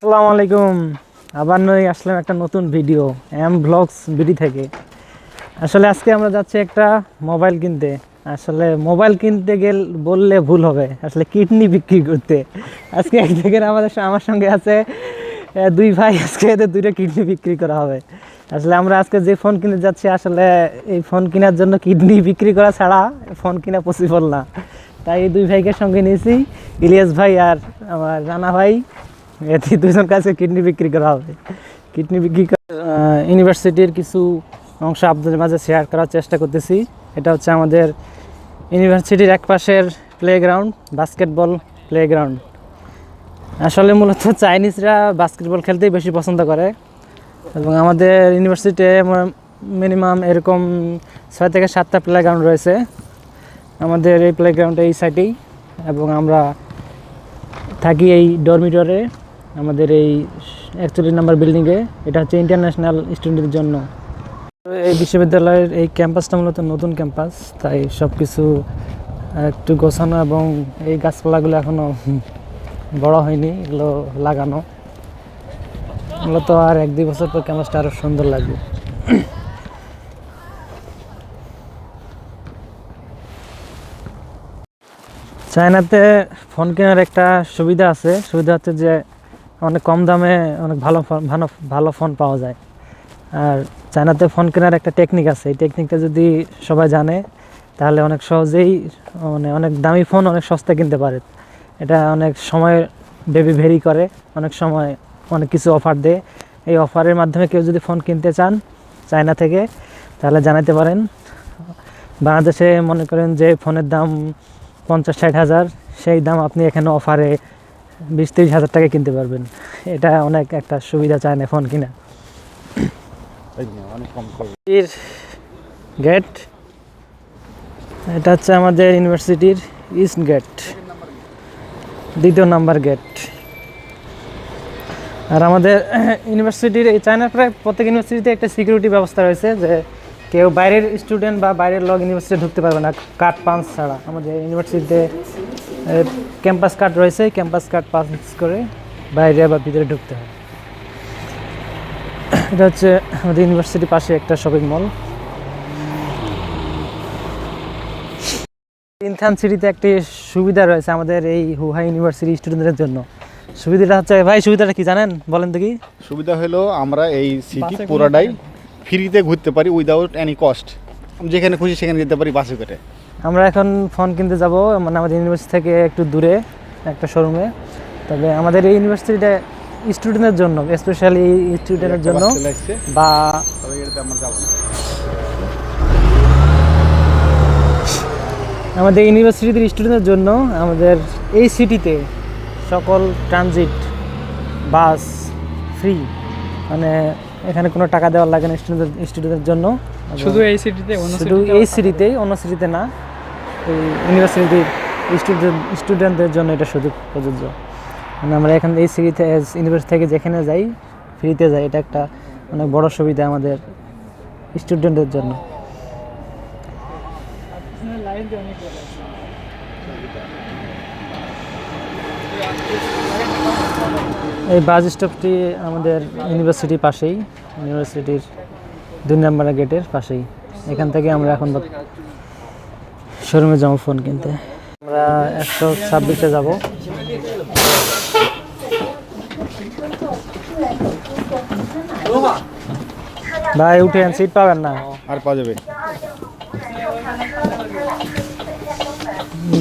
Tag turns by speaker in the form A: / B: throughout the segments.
A: আসসালামু আলাইকুম। আবার নয় আসলাম একটা নতুন ভিডিও এম ব্লগস বিডি থেকে। আসলে আজকে আমরা যাচ্ছি একটা মোবাইল কিনতে। আসলে মোবাইল কিনতে বললে ভুল হবে, আসলে কিডনি বিক্রি করতে। আজকে এক জায়গায় আমার সঙ্গে আছে দুই ভাই। আজকে এদের দুইটা কিডনি বিক্রি করা হবে। আসলে আমরা আজকে যে ফোন কিনতে যাচ্ছি, আসলে এই ফোন কেনার জন্য কিডনি বিক্রি করা ছাড়া ফোন কেনা পসিবল না। তাই এই দুই ভাইকে সঙ্গে নিয়েছি, ইলিয়াস ভাই আর আমার রানা ভাই। এতে দুজন কাছে কিডনি বিক্রি করা হবে। কিডনি বিক্রি ইউনিভার্সিটির কিছু অংশ আপনাদের মাঝে শেয়ার করার চেষ্টা করতেছি। এটা হচ্ছে আমাদের ইউনিভার্সিটির এক পাশের প্লেগ্রাউন্ড, বাস্কেটবল প্লেগ্রাউন্ড। আসলে মূলত চাইনিজরা বাস্কেটবল খেলতেই বেশি পছন্দ করে এবং আমাদের ইউনিভার্সিটিতে মিনিমাম এরকম 6 থেকে 7টা প্লেগ্রাউন্ড রয়েছে। আমাদের এই প্লেগ্রাউন্ডে এই সাইডেই, এবং আমরা থাকি এই ডরমিটরে, আমাদের এই 41 নম্বর বিল্ডিংয়ে। এটা হচ্ছে ইন্টারন্যাশনাল স্টুডেন্টদের জন্য। এই বিশ্ববিদ্যালয়ের এই ক্যাম্পাসটা মূলত নতুন ক্যাম্পাস, তাই সব কিছু একটু গোছানো, এবং এই গাছপালাগুলো এখনও বড় হয়নি, এগুলো লাগানো। মূলত আর 1-2 বছর পর ক্যাম্পাসটা আরও সুন্দর লাগবে। চায়নাতে ফোন কেনার একটা সুবিধা আছে। সুবিধা হচ্ছে যে অনেক কম দামে অনেক ভালো ফোন পাওয়া যায়। আর চায়নাতে ফোন কেনার একটা টেকনিক আছে। এই টেকনিকটা যদি সবাই জানে, তাহলে অনেক সহজেই অনেক দামি ফোন অনেক সস্তা কিনতে পারে। এটা অনেক সময় ভেরি করে, অনেক সময় অনেক কিছু অফার দেয়। এই অফারের মাধ্যমে কেউ যদি ফোন কিনতে চান চায়না থেকে, তাহলে জানাতে পারেন। বাংলাদেশে মনে করেন যে ফোনের দাম 50-60 হাজার, সেই দাম আপনি এখানে অফারে 20-30 হাজার টাকা কিনতে পারবেন। এটা অনেক একটা সুবিধা চায়না ফোন কিনা। গেট, এটা হচ্ছে আমাদের ইউনিভার্সিটির ইস্ট গেট, 2 নম্বর গেট। আর আমাদের ইউনিভার্সিটির এই চায়নার প্রায় প্রত্যেক ইউনিভার্সিটিতে একটা সিকিউরিটি ব্যবস্থা রয়েছে, যে কেউ বাইরের স্টুডেন্ট বা বাইরের লোক ইউনিভার্সিটি ঢুকতে পারবে না কার্ড পাঞ্চ ছাড়া। আমাদের ইউনিভার্সিটিতে ক্যাম্পাস কার্ড রয়েছে, ক্যাম্পাস কার্ড পাঞ্চ করে বাইরে বা ভিতরে ঢুকতে হয়। এটা হচ্ছে আমাদের ইউনিভার্সিটির পাশে একটা শপিং মল। ইনথান সিটিতে একটি সুবিধা রয়েছে আমাদের এই হুহাই ইউনিভার্সিটি স্টুডেন্টদের জন্য। সুবিধাটা হচ্ছে, ভাই সুবিধাটা কি জানেন, বলেন তো কি?
B: সুবিধা হলো আমরা এই সিটি পুরাটাই ফ্রিতে ঘুরতে পারি উইদাউট এনি কস্ট। যেখানে খুশি সেখানে যেতে পারি বাসে করে।
A: আমরা এখন ফোন কিনতে যাব, মানে আমাদের ইউনিভার্সিটি থেকে একটু দূরে একটা শোরুমে। তবে আমাদের এই ইউনিভার্সিটিটা স্টুডেন্টের জন্য, স্পেশালি স্টুডেন্টের জন্য, বা আমাদের ইউনিভার্সিটির স্টুডেন্টের জন্য আমাদের এই সিটিতে সকল ট্রানজিট বাস ফ্রি, মানে এখানে কোনো টাকা দেওয়ার লাগে না স্টুডেন্টদের জন্য।
C: শুধু এই সিটিতে,
A: শুধু এই সিটিতেই, অন্য সিটিতে না। এই ইউনিভার্সিটির স্টুডেন্টদের জন্য এটা শুধু প্রযোজ্য। মানে আমরা এখানে এই সিটিতে ইউনিভার্সিটি থেকে যেখানে যাই ফ্রিতে যাই। এটা একটা অনেক বড় সুবিধা আমাদের স্টুডেন্টদের জন্য। এই বাস স্টপটি আমাদের ইউনিভার্সিটির পাশেই, ইউনিভার্সিটির 2 নম্বর গেটের পাশেই। এখান থেকে আমরা এখন শোরুমে যাবো ফোন কিনতে। আমরা 126-এ যাব। ভাই উঠেন, সিট পাবেন না।
B: আর পাওয়া যাবে।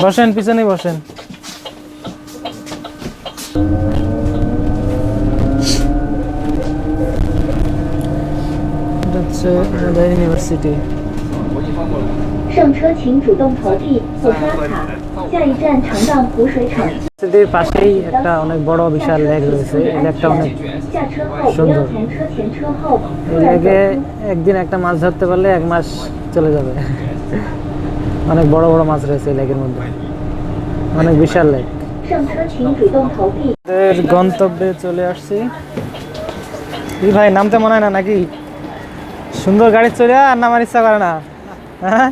A: বসেন, পিছনে বসেন। এটা হচ্ছে আমাদের ইউনিভার্সিটি।
D: 上车请主动投币或刷卡，下一站乘到湖水城。
A: ইউনিভার্সিটির পাশেই একটা অনেক বড় বিশাল লেক রয়েছে। এই লেকটা অনেক সুন্দর। এই লেকে একদিন একটা মাছ ধরতে পারলে 1 মাস চলে যাবে। অনেক বড় বড় মাছ রয়েছে এই লেকের মধ্যে, অনেক বিশাল লেক। গন্তব্যে চলে আসছি। কি ভাই, নামতে মনে হয় না নাকি? সুন্দর গাড়ি চলে আর নামার ইচ্ছা করে না। হ্যাঁ,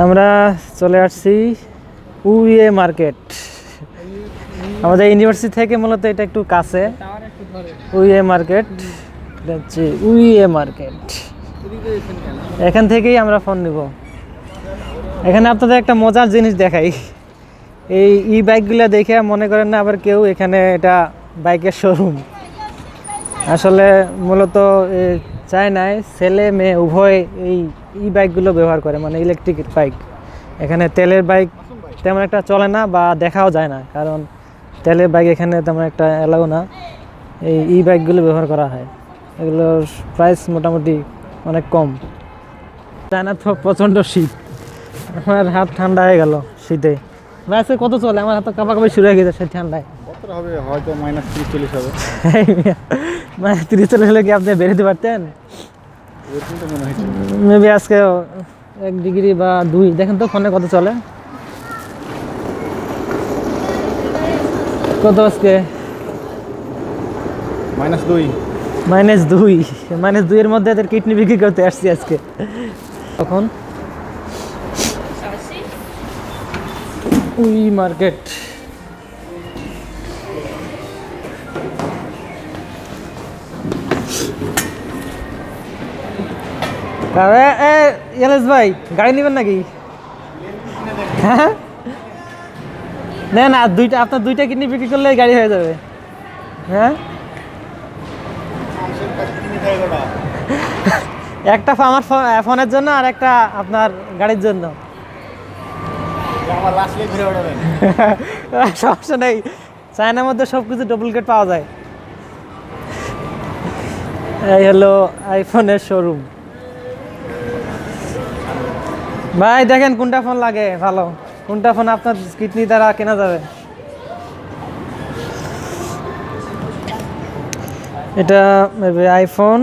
A: আমরা চলে আসছি উইয়ে মার্কেট। আমাদের ইউনিভার্সিটি থেকে মূলত এটা একটু কাছে, উইএ মার্কেট, এটা হচ্ছে উইএ মার্কেট। এখান থেকেই আমরা ফোন নিব। এখানে আপনাদের একটা মজার জিনিস দেখাই, এই ই বাইকগুলো দেখে মনে করেন না আবার কেউ এখানে এটা বাইকের শোরুম। আসলে মূলত চায়নায় ছেলে মেয়ে উভয় এই ই বাইকগুলো ব্যবহার করে, মানে ইলেকট্রিক বাইক। এখানে তেলের বাইক তেমন একটা চলে না বা দেখাও যায় না, কারণ তেলের বাইক এখানে তেমন একটা এলাও না। এই ই বাইকগুলো ব্যবহার করা হয়, এগুলোর প্রাইস মোটামুটি অনেক কম। চায়না তো প্রচণ্ড শীত, আমার হাত ঠান্ডা হয়ে গেল শীতে। আজকে কত চলে? আমার হাত কাঁপাকাঁপি শুরু হয়ে গেছে সেই ঠান্ডায়।
B: কত হবে? হয়তো -30-40 হবে।
A: মানে 30-40 হলে কি আপনি বেরোতে পারতেন?
B: এরকম তো মনে হচ্ছে।
A: মেবি আজকে 1 ডিগ্রি বা 2। দেখেন তো ফোনে কত চলে, কত আজকে?
B: -2।
A: -2 এর মধ্যে এদের কিডনি বিক্রি করতে আসছি আজকে। তখন উই মার্কেট, ইয়ালেশ ভাই গাড়ি নেবেন নাকি? হ্যাঁ না, দুইটা, আপনার 2টা কিডনি বিক্রি করলে গাড়ি হয়ে যাবে। হ্যাঁ, একটা আমার ফোনের জন্য আর একটা আপনার গাড়ির জন্য।
B: আমার লাস্ট ঘুরে ওড়াবেন।
A: সমস্যা নেই, চায়নার মধ্যে সব কিছু ডুপ্লিকেট পাওয়া যায়। এই হলো আইফোনের শোরুম। ভাই দেখেন কোনটা ফোন লাগে ভালো, কোনটা ফোন আপনার কিডনি দ্বারা কেনা যাবে। এটা আইফোন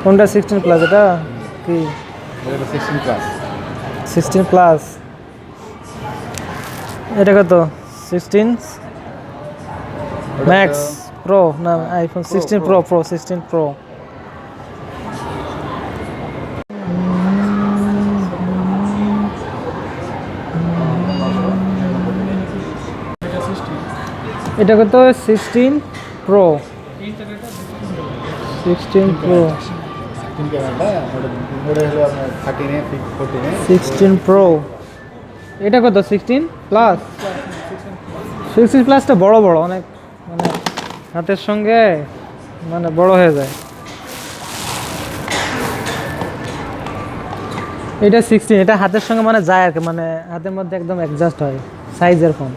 A: কোনটা? 16 প্লাস। এটা কি? 16 প্লাস। এটা কত? 16 ম্যাক্স প্রো না আইফোন 16 প্রো 16 প্রো। এটা কত? 16 প্রো। 16 pro 16 pro. এটা কত? 16 প্লাস। 16 প্লাসটা বড় বড় অনেক, মানে হাতের সঙ্গে মানে বড় হয়ে যায়। এটা 16, এটা হাতের সঙ্গে মানে যায় আর কি, মানে হাতের মধ্যে একদম অ্যাডজাস্ট হয় সাইজের ফোন।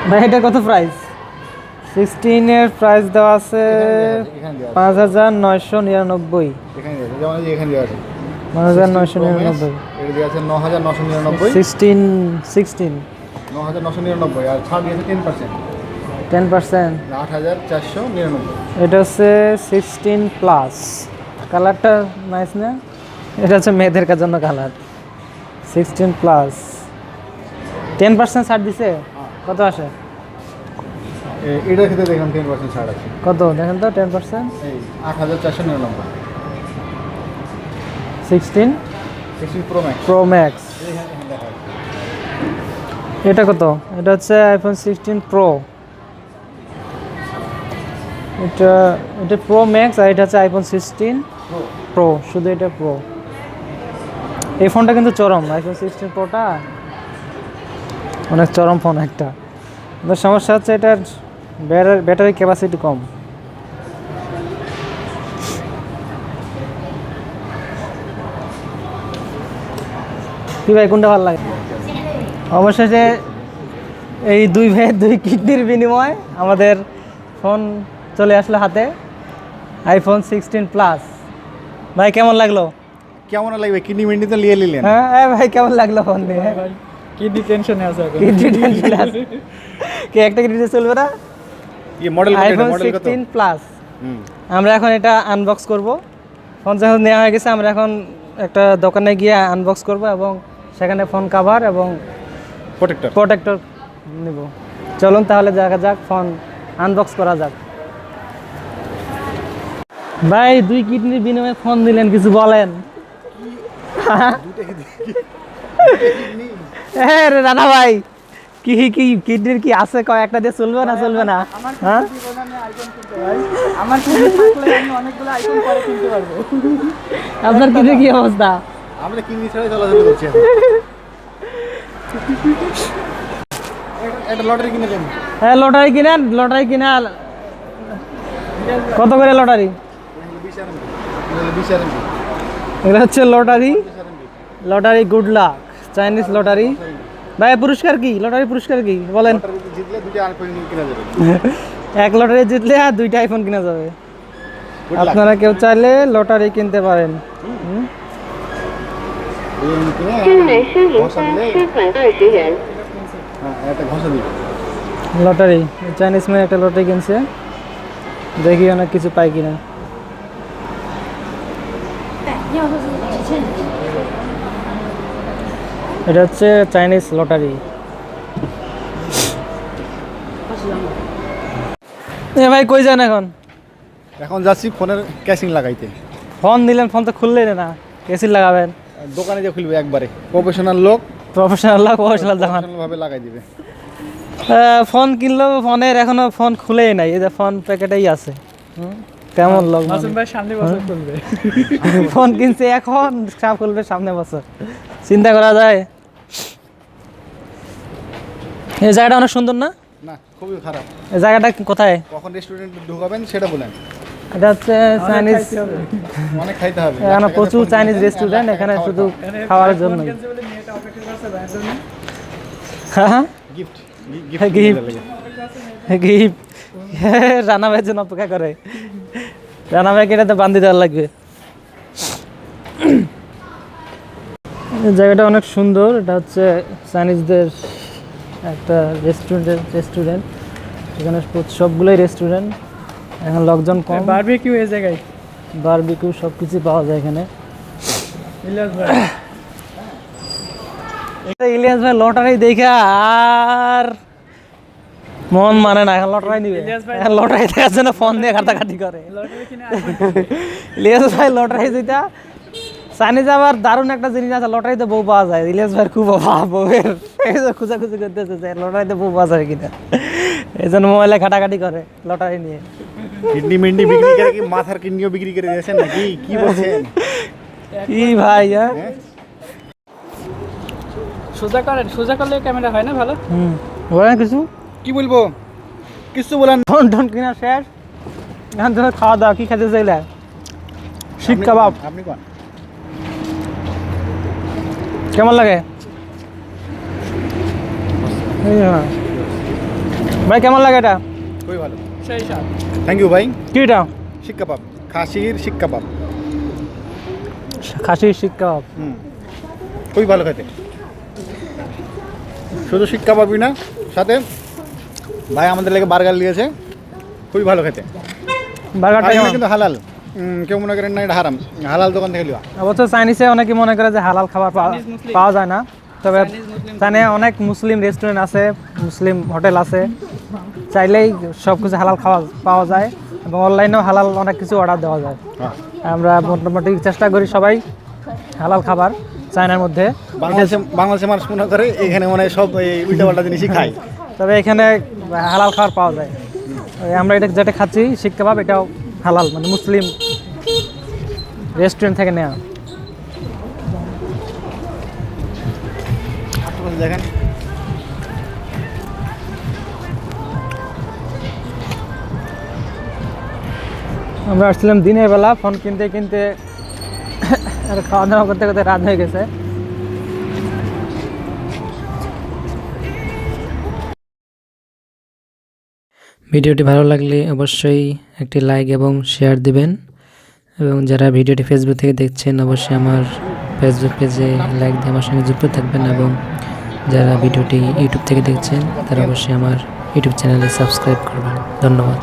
A: ভাই এটা কত প্রাইস? 16 এর প্রাইস দেওয়া আছে 5999। 5999। 16
B: 9,999 আর ছাড় দিয়েছে 10%।
A: 10%।
B: 8,499।
A: এটা হচ্ছে 16 প্লাস। কালারটা নাইস না? এটা হচ্ছে মেয়েদের জন্য কালার। 16 প্লাস 10% ছাড় দিছে। কত আসে?
B: এটার ক্ষেত্রে দেখলাম 10% ছাড় আছে।
A: কত দেখেন তো 10%?
B: এই 8,499।
A: 16
B: প্রো ম্যাক্স।
A: Pro max. এটা কত? এটা হচ্ছে আইফোন 16 প্রো। এটা প্রো ম্যাক্স আর এটা হচ্ছে আইফোন 16 প্রো, শুধু এটা প্রো। এই ফোনটা কিন্তু চরম, আইফোন 16 প্রোটা অনেক চরম ফোন একটা। কিন্তু সমস্যা হচ্ছে এটার ব্যাটারি ক্যাপাসিটি কম। কি ভাই কোনটা ভালো লাগে? অবশেষে এই 2 ভাইয়ের 2 কিডনির বিনিময়ে আমাদের ফোন চলে আসলো হাতে, আইফোন 16 প্লাস। ভাই কেমন লাগলো?
B: কেমন লাগবে? কিডনি মিডনি তো নিয়ে নিলেন।
A: হ্যাঁ ভাই কেমন লাগলো ফোন নিয়ে?
C: কিডনি টেনশনে আছে এখন।
A: কিডনি টেনশনে আছে কি? একটা কিডনি চলবে না?
B: এই মডেল
A: আইফোন 16 প্লাস। আমরা এখন এটা আনবক্স করব। ফোন যখন নেওয়া হয়ে গেছে আমরা এখন একটা দোকানে গিয়ে আনবক্স করব এবং সেখানে ফোন কভার এবং
B: প্রোটেক্টর
A: প্রোটেক্টর নেব। চলুন তাহলে দেখা যাক, ফোন আনবক্স করা যাক। ভাই 2 কিডনির বিনিময়ে ফোন দিলেন, কিছু বলেন। হ্যাঁ রে রানা ভাই, কি কি কিডনির কি আছে, কয়েকটা দিয়ে চলবে না চলবে না? হ্যাঁ
C: আমার কিডনি থাকলে আমি অনেকগুলো আইফোন পরে কিনতে পারবো।
A: আপনার কিডনির কি অবস্থা?
B: আমরা কিডনি ছাড়াই চলাচল করছি এখন। একটা লটারি কিনে দেন।
A: হ্যাঁ লটারি কিনেন, লটারি কিনা। কত করে লটারি?
B: 20 RMB।
A: এগুলো হচ্ছে lottery, lottery good luck, Chinese lottery. ভাই পুরস্কার কি, লটারি পুরস্কার কি বলেন?
B: লটারি জিতলে 2টা আইফোন কিনা যাবে।
A: এক লটারি জিতলে আর 2টা আইফোন কিনা যাবে।
B: Good luck।
A: আপনারা কেউ চাইলে লটারি কিনতে পারেন।
D: 新人申银发吃款20元。
B: হ্যাঁ একটা ঘষা দিবে।
A: লটারি, চাইনিজ মেয়ে একটা লটারি কিনছে, দেখি অনেক কিছু পাই কিনা। এটা হচ্ছে চাইনিজ লটারি। এ ভাই কই যান এখন?
B: এখন যাচ্ছি ফোনের ক্যাশিং লাগাইতে।
A: ফোন দিলেন, ফোন তো খুললেই না, কেসি লাগাবেন?
B: দোকানে যে খুলবে একবারে, প্রফেশনাল লোক
A: প্রফেশনাল লাগ, প্রফেশনাল দোকান।
B: প্রফেশনাল ভাবে লাগাই দিবে।
A: ফোন কিনলেও ফোনের এখনো ফোন খুলেই নাই, এই যে ফোন প্যাকেটেই আছে। কেমন লোক
C: মাসুম ভাই সামনে বছর খুলবে।
A: ফোন কিনছে এখন, সব খুলবে সামনে বছর, চিন্তা করা যায়? এই জায়গাটা অনেক সুন্দর না?
B: না খুবই খারাপ।
A: এই জায়গাটা কোথায়?
B: কখন রেস্টুরেন্ট ঢুকাবেন সেটা বলেন।
A: এটা হচ্ছে চাইনিজ,
B: অনেক খাইতে হবে।
A: এখানে প্রচুর চাইনিজ রেস্টুরেন্ট, এখানে শুধু খাওয়ার জন্য। হ্যাঁ
B: গিফট
A: গিফট, গিফট রানা ভাইয়ের জন্য অপেক্ষা করে। রানা ভাইকে এটাতে বান্ধি দেওয়ার লাগবে। এই জায়গাটা অনেক সুন্দর, এটা হচ্ছে চাইনিজদের একটা রেস্টুরেন্ট। এখানে সবগুলোই রেস্টুরেন্ট, এখন লোকজন কম।
C: বারবিকিউ এই জায়গায়,
A: বারবিকিউ সব কিছু পাওয়া যায় এখানে।
C: ইলিয়াস ভাই
A: ইলিয়াস ভাই লটারি দেখা আর মন মানে না, এখন লটারি নিবে।
C: ইলিয়াস ভাই-
A: এখন লটারি দেখার জন্য ফোন দিয়ে ঘাটাঘাটি করে।
C: লটারি কিনে আইফোন
A: ইলিয়াস ভাই লটারি যেটা চাইনিজ, আবার দারুণ একটা জিনিস আছে, লটারিতে বউ পাওয়া যায়। ইলিয়াস ভাইয়ের খুব অভাব বউয়ের, খুঁজাখুঁজি করতেছে যে লটারিতে বউ পাওয়া যায় কিনা, এই জন্য মোবাইলে ঘাটাঘাটি করে লটারি নিয়ে।
B: কিডনি মিডনি বিক্রি করে কি মাথার কিডনিও বিক্রি করে দিয়েছেন নাকি? কি বলছেন?
A: কি ভাই? হ্যাঁ
C: সোজা করেন, সোজা করলে ক্যামেরা হয় না ভালো।
A: বলেন কিছু।
B: কি বলবো? কিছু বলেন।
A: ফোন টোন কিনা শেষ, এখন তুমি খাওয়া দাওয়া কি খেতে চাইলে? শিক কাবাব
B: আপনি কোন?
A: কেমন লাগে? এই না। ভাই কেমন লাগে এটা?
B: খুবই ভালো।
C: সেই সাথ
B: থ্যাংক ইউ ভাই।
A: কি এটা?
B: শিক কাবাব, খাসির শিক কাবাব।
A: খাসির শিক কাবাব।
B: খুবই ভালো খেতে। শুধু শিক কাবাবই না, সাথে ভাই আমাদের লেগে বার্গার নিয়েছে, খুবই ভালো খেতে।
A: বার্গারটা
B: আর এখানে
A: কেমন?
B: কিন্তু হালাল, কেউ মনে করেন না এটা হারাম, হালাল দোকান থেকে লিয়া।
A: অবশ্য চাইনিজে অনেকে মনে করে যে হালাল খাবার
C: চাইনিজ মুসলিম।
A: পাওয়া যায় না, তবে
C: চাইনিজ মুসলিম
A: চাইনে অনেক মুসলিম রেস্টুরেন্ট আছে, মুসলিম হোটেল আছে, চাইলেই সব কিছু হালাল খাওয়া পাওয়া যায়, এবং অনলাইনেও হালাল অনেক কিছু অর্ডার দেওয়া যায়। আমরা মোটামুটি চেষ্টা করি সবাই হালাল খাবার চায়নার মধ্যে,
B: বাংলাদেশের মানুষ মনে করে এখানে মনে হয় সব এই উল্টাপাল্টা জিনিসই খায়।
A: তবে এখানে হালাল খাবার পাওয়া যায়। ওই আমরা এটা যেটা খাচ্ছি শিক কাবাব, এটাও হালাল, মানে মুসলিম রেস্টুরেন্ট থেকে নেওয়া।
B: দেখেন
A: আমরা আসছিলাম দিনের বেলা, ফোন কিনতে কিনতে আর খাওয়া দাওয়া করতে করতে রাত হয়ে গেছে। ভিডিওটি ভালো লাগলে অবশ্যই একটি লাইক এবং শেয়ার দিবেন, এবং যারা ভিডিওটি ফেসবুক থেকে দেখছেন অবশ্যই আমার ফেসবুক পেজে লাইক দিয়ে আমার সঙ্গে যুক্ত থাকবেন, এবং যারা ভিডিওটি ইউটিউব থেকে দেখছেন তারা অবশ্যই আমার ইউটিউব চ্যানেলে সাবস্ক্রাইব করবেন। ধন্যবাদ।